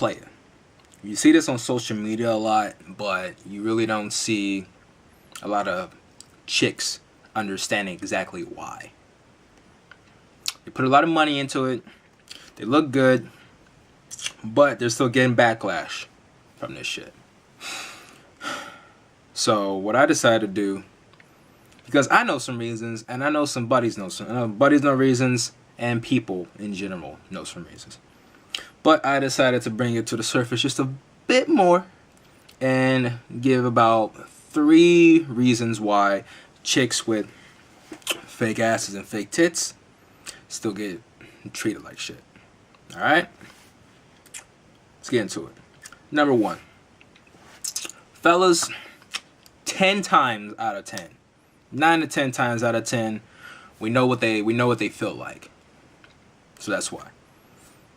player. You see this on social media a lot, but you really don't see a lot of chicks understanding exactly why. They put a lot of money into it. They look good, but they're still getting backlash from this shit. So what I decided to do, because I know some reasons, and I know some buddies know some buddies know reasons, and people in general know some reasons. But I decided to bring it to the surface just a bit more and give about 3 reasons why chicks with fake asses and fake tits still get treated like shit. Alright? Let's get into it. Number 1. Fellas, 10 times out of 10, 9 to 10 times out of 10, we know what they feel like. So that's why.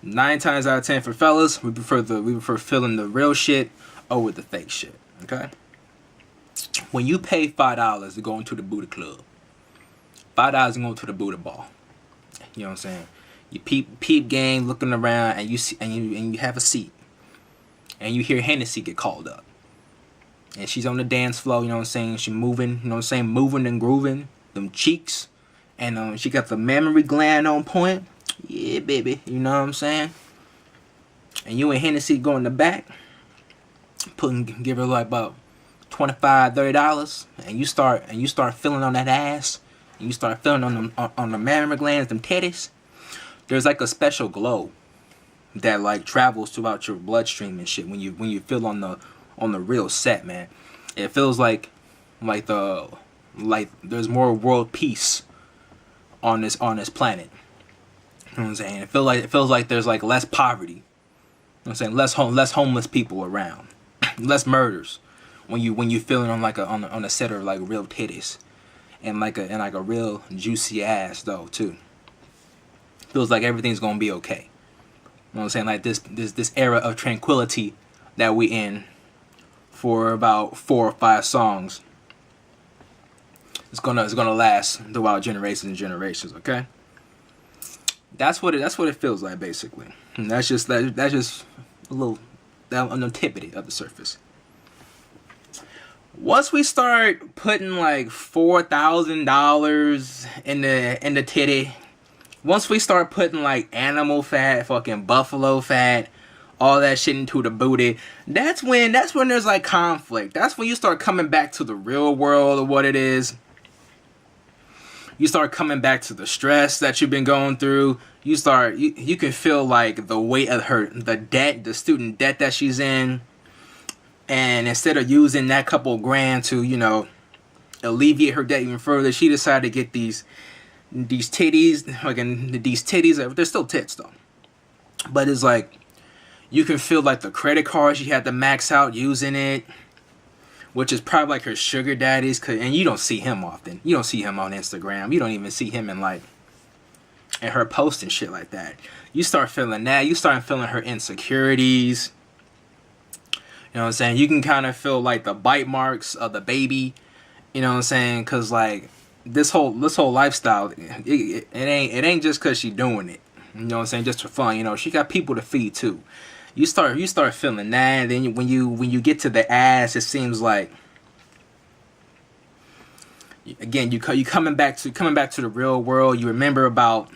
9 times out of 10 for fellas, we prefer feeling the real shit over the fake shit. Okay? When you pay $5 to go into the booty club, $5 to go to the booty ball. You know what I'm saying? You peep gang looking around, and you have a seat, and you hear Hennessy get called up, and she's on the dance floor. You know what I'm saying? She moving. You know what I'm saying? Moving and grooving. Them cheeks, and she got the mammary gland on point. Yeah, baby. You know what I'm saying? And you and Hennessy go in the back, give her like about $25, $30, and you start feeling on that ass, and you start feeling on the mammary glands, them titties. There's like a special glow that like travels throughout your bloodstream and shit when you feel on the real set, man. It feels like there's more world peace on this planet. You know what I'm saying? It feels like there's like less poverty. You know what I'm saying? Less homeless people around, less murders. When you feeling on like on a set of like real titties, and like a real juicy ass though too. Feels like everything's gonna be okay. You know what I'm saying? Like this era of tranquility that we in for about 4 or 5 songs. It's gonna last throughout generations and generations. Okay. That's what it feels like basically. And that's just a little on the tip of the surface. Once we start putting like $4,000 in the titty, once we start putting like animal fat, fucking buffalo fat, all that shit into the booty, that's when there's like conflict. That's when you start coming back to the real world of what it is. You start coming back to the stress that you've been going through. You can feel like the weight of the student debt that she's in. And instead of using that couple grand to, alleviate her debt even further, she decided to get these titties. These titties, they're still tits though. But it's like, you can feel like the credit card she had to max out using it, which is probably like her sugar daddy's. And you don't see him often. You don't see him on Instagram. You don't even see him in her posts and shit like that. You start feeling that. You start feeling her insecurities. You know what I'm saying? You can kind of feel like the bite marks of the baby. You know what I'm saying? Cause like this whole lifestyle, it ain't just cause she doing it. You know what I'm saying? Just for fun. She got people to feed too. You start feeling that, and then when you get to the ass, it seems like again you coming back to the real world. You remember about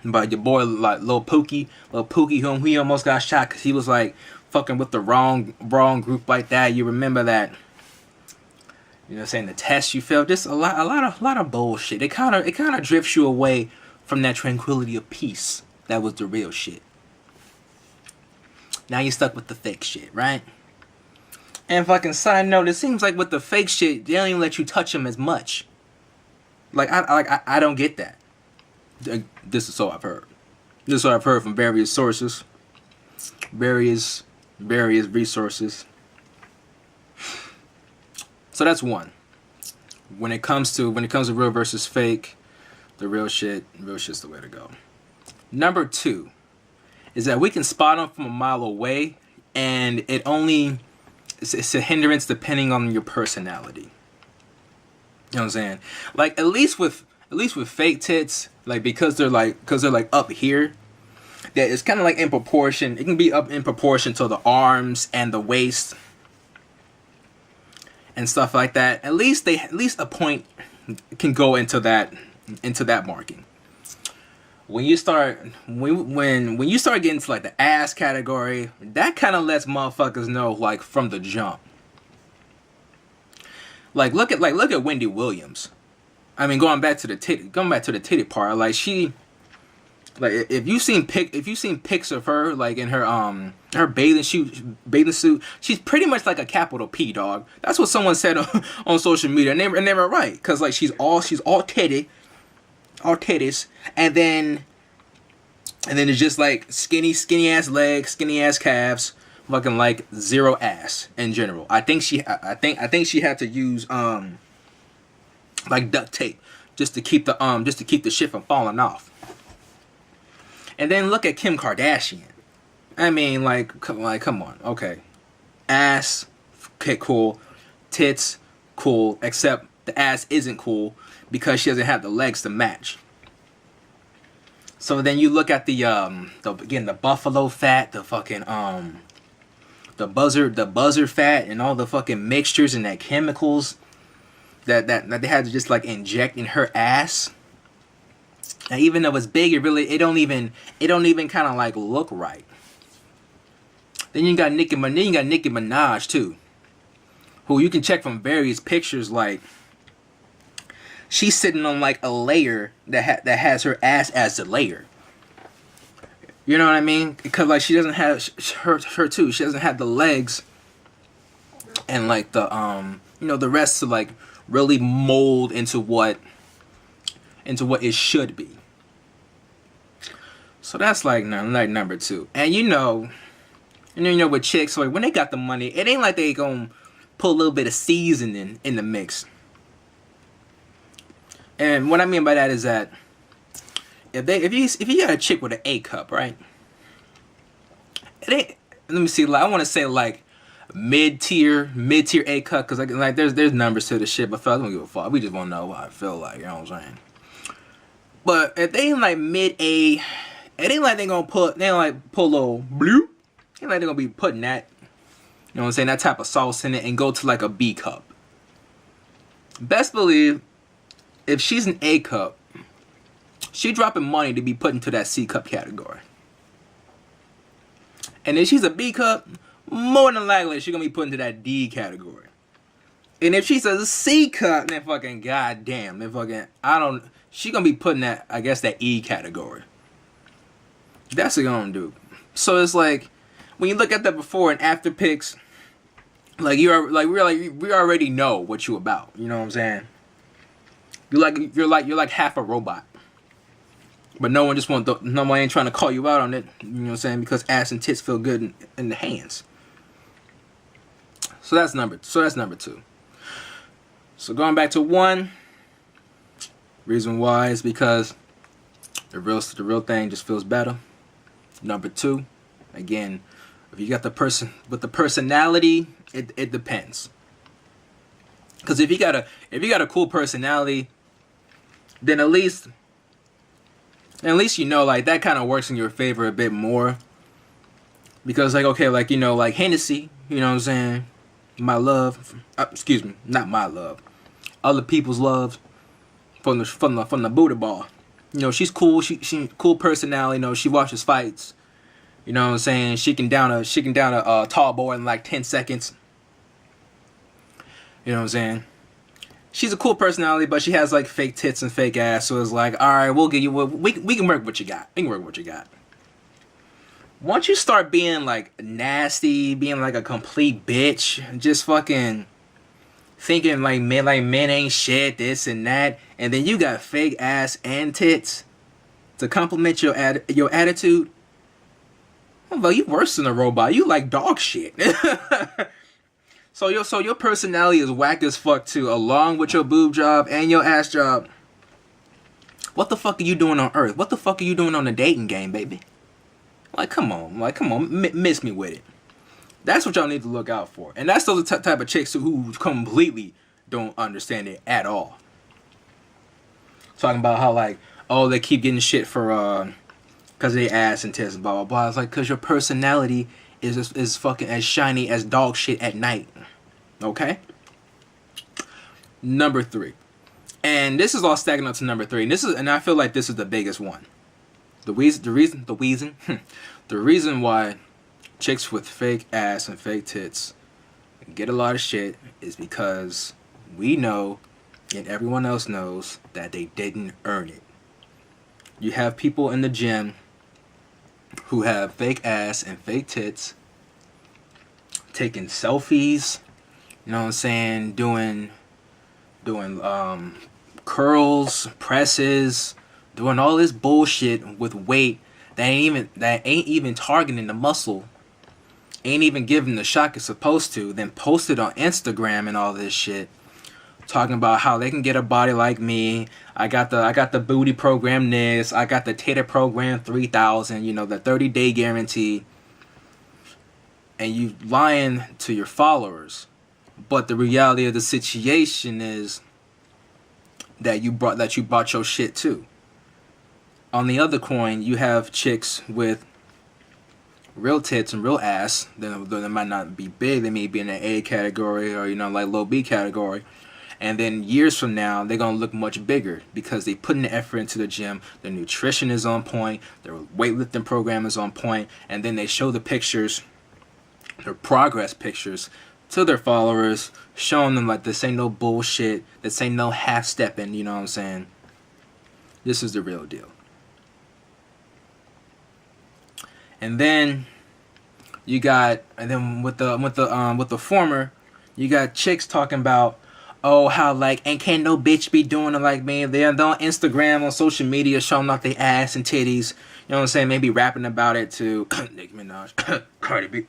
your boy like Lil Pookie, whom he almost got shot because he was like fucking with the wrong group like that. You remember that, you know what I'm saying, the test you felt, just a lot of bullshit. It kind of drifts you away from that tranquility of peace that was the real shit. Now you're stuck with the fake shit, right? And fucking side note, it seems like with the fake shit, they don't even let you touch them as much. Like I don't get that. This is so I've heard. This is what I've heard from various sources, various resources. So that's one. When it comes to real versus fake, the real shit's the way to go. Number 2 is that we can spot them from a mile away, and it's a hindrance depending on your personality. You know what I'm saying? Like at least with fake tits, like because they're like up here, that is kind of like in proportion. It can be up in proportion to the arms and the waist and stuff like that. At least a point can go into that marking. When you start when you start getting to like the ass category, that kind of lets motherfuckers know like from the jump. Like look at Wendy Williams. I mean, going back to the titty part, like she, like if you've seen pics of her like in her bathing suit, she's pretty much like a capital P, dog. That's what someone said on social media, and they were right, cause like she's all titties, and then it's just like skinny ass legs, skinny ass calves, fucking like zero ass in general. I think she had to use like duct tape just to keep the shit from falling off. And then look at Kim Kardashian. I mean, come on, okay, ass, okay, cool, tits, cool, except the ass isn't cool because she doesn't have the legs to match. So then you look at the buffalo fat, the fucking the buzzer fat, and all the fucking mixtures and that chemicals that they had to just like inject in her ass. And even though it's big, it don't even kind of like look right. Then you got Nicki Minaj too, who you can check from various pictures. Like she's sitting on like a layer that has her ass as the layer. You know what I mean? Because like she doesn't have her too. She doesn't have the legs and like the the rest to like really mold into what it should be. So that's like number two. And you know with chicks, like when they got the money, it ain't like they gonna put a little bit of seasoning in the mix. And what I mean by that is that if you got a chick with an A cup, right? It ain't. Let me see. Like I want to say like mid tier A cup, because like there's numbers to the shit, but fellas don't give a fuck. We just want to know what I feel like. You know what I'm saying? But if they ain't like mid A, it ain't like they ain't like pull a little blue. Ain't like they gonna be putting that, you know what I'm saying, that type of sauce in it and go to like a B cup. Best believe, if she's an A cup, she dropping money to be put into that C cup category. And if she's a B cup, more than likely she's gonna be put into that D category. And if she's a C cup, then fucking goddamn, then fucking she gonna be putting that, I guess, that E category. That's what gonna do. So it's like when you look at the before and after pics, like we already know what you about. You know what I'm saying? You're like half a robot. But no one ain't trying to call you out on it. You know what I'm saying? Because ass and tits feel good in the hands. So that's number two. So going back to one, reason why is because the real thing just feels better. Number two, again, if you got the person with the personality, it depends. Because if you got a cool personality, then at least you know, like that kind of works in your favor a bit more. Because like, okay, like, you know, like Hennessy, you know what I'm saying, my love, excuse me, not my love, other people's love from the Buddha bar. You know, she's cool. She cool personality. You know, she watches fights. You know what I'm saying? She can down a tall boy in like 10 seconds. You know what I'm saying? She's a cool personality, but she has like fake tits and fake ass. So it's like, all right, we'll give you we can work what you got. We can work what you got. Once you start being like nasty, being like a complete bitch, just fucking thinking like men ain't shit, this and that, and then you got fake ass and tits to compliment your attitude. Well, you worse than a robot. You like dog shit. So your personality is whack as fuck too, along with your boob job and your ass job. What the fuck are you doing on Earth? What the fuck are you doing on the dating game, baby? Like, come on, miss me with it. That's what y'all need to look out for. And that's those type of chicks who completely don't understand it at all. Talking about how like, oh, they keep getting shit for because they ass and tits and blah blah blah. It's like, because your personality is fucking as shiny as dog shit at night. Okay. Number 3, and this is all stacking up to number 3, and I feel like this is the biggest one. The reason why chicks with fake ass and fake tits get a lot of shit is because we know, and everyone else knows, that they didn't earn it. You have people in the gym who have fake ass and fake tits, taking selfies, you know what I'm saying, doing curls, presses, doing all this bullshit with weight that ain't even targeting the muscle, ain't even giving the shot it's supposed to, then post it on Instagram and all this shit, talking about how they can get a body like me. I got the booty program this, I got the titty program 3000, you know, the 30-day guarantee, and you lying to your followers. But the reality of the situation is that you bought your shit too. On the other coin, you have chicks with real tits and real ass. They might not be big. They may be in an A category or, you know, like low B category. And then years from now, they're going to look much bigger because they put in the effort into the gym. Their nutrition is on point. Their weightlifting program is on point. And then they show the pictures, their progress pictures, to their followers, showing them like, this ain't no bullshit, this ain't no half-stepping, you know what I'm saying? This is the real deal. And then you got, and then with the former, you got chicks talking about, oh, how like, and can't no bitch be doing it like me. They're on Instagram, on social media, showing off their ass and titties, you know what I'm saying? Maybe rapping about it to Nicki Minaj, Cardi B.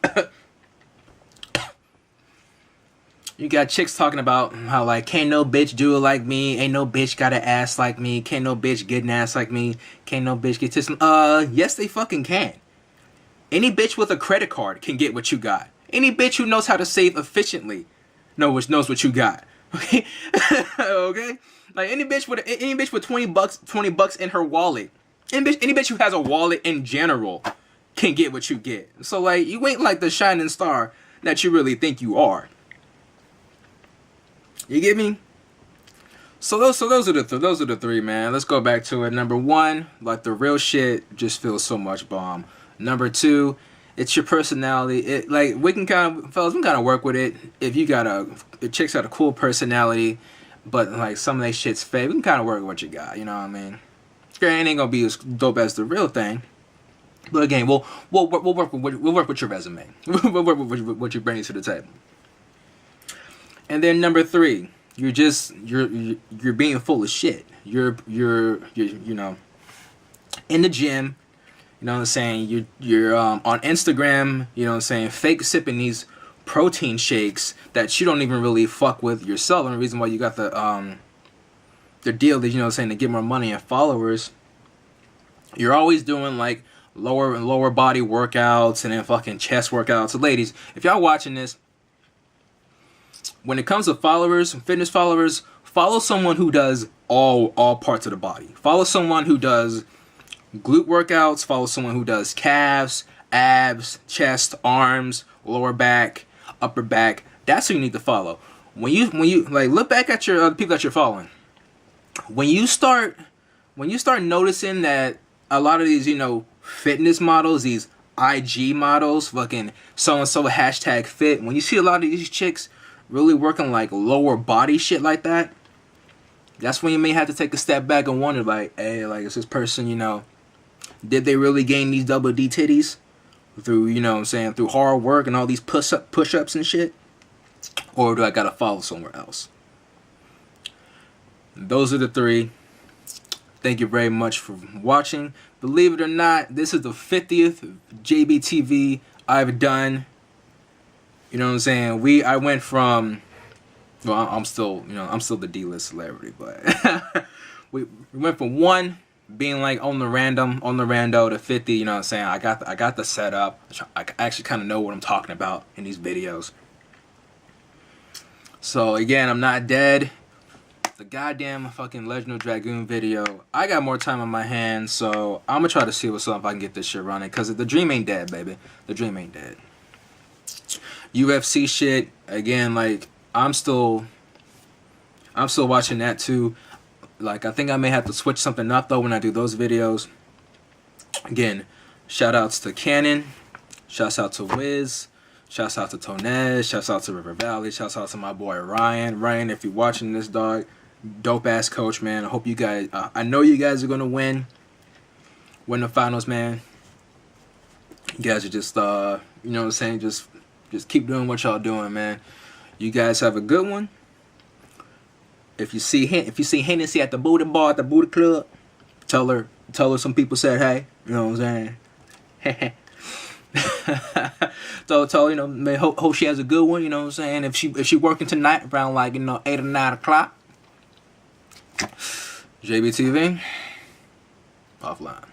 You got chicks talking about how like, can't no bitch do it like me, ain't no bitch got an ass like me, can't no bitch get an ass like me, can't no bitch get tits. Yes they fucking can. Any bitch with a credit card can get what you got. Any bitch who knows how to save efficiently knows what you got. Okay? Okay? Like any bitch with 20 bucks in her wallet. Any bitch who has a wallet in general can get what you get. So like, you ain't like the shining star that you really think you are. You get me? So those are the 3, man. Let's go back to it. Number 1, like the real shit just feels so much bomb. Number 2, it's your personality. It like we can kind of work with it. If chicks got a cool personality, but like some of that shit's fake, we can kind of work with what you got. You know what I mean? It ain't gonna be as dope as the real thing. But again, we'll work with your resume. We'll work with what you're bringing to the table. And then number 3, you're being full of shit. You're you know, in the gym, you know what I'm saying, you're on Instagram, you know what I'm saying, fake sipping these protein shakes that you don't even really fuck with yourself. And the reason why you got the deal that, you know what I'm saying, to get more money and followers, you're always doing like lower body workouts and then fucking chest workouts. So ladies, if y'all watching this, when it comes to followers, fitness followers, follow someone who does all parts of the body. Follow someone who does glute workouts. Follow someone who does calves, abs, chest, arms, lower back, upper back. That's who you need to follow. When you like look back at your the people that you're following. When you start noticing that a lot of these, you know, fitness models, these IG models, fucking so and so #fit. When you see a lot of these chicks really working like lower body shit like that, that's when you may have to take a step back and wonder like, hey, like, is this person, you know, did they really gain these double D titties through, you know what I'm saying, through hard work and all these push-ups and shit? Or do I gotta follow somewhere else? Those are the 3. Thank you very much for watching. Believe it or not, this is the 50th JBTV I've done. You know what I'm saying? I went from, well, I'm still the D-list celebrity, but we went from 1 being like on the rando to 50. You know what I'm saying? I got the setup. I actually kind of know what I'm talking about in these videos. So again, I'm not dead. the goddamn fucking Legend of Dragoon video. I got more time on my hands, so I'm gonna try to see what's up if I can get this shit running. Cause the dream ain't dead, baby. The dream ain't dead. UFC shit, again, like, I'm still watching that too. Like, I think I may have to switch something up though when I do those videos. Again, shout outs to Cannon, shouts out to Wiz, shouts out to Tonez, shouts out to River Valley, shouts out to my boy Ryan. Ryan, if you're watching this, dog, dope ass coach, man. I hope you guys, I know you guys are gonna win the finals, man. You guys are just, you know what I'm saying, just keep doing what y'all doing, man. You guys have a good one. If you see Hennessy at the booty bar, at the booty club, tell her some people said hey. You know what I'm saying? So tell her, you know, hope she has a good one. You know what I'm saying? If she working tonight around like, you know, 8 or 9 o'clock. JBTV offline.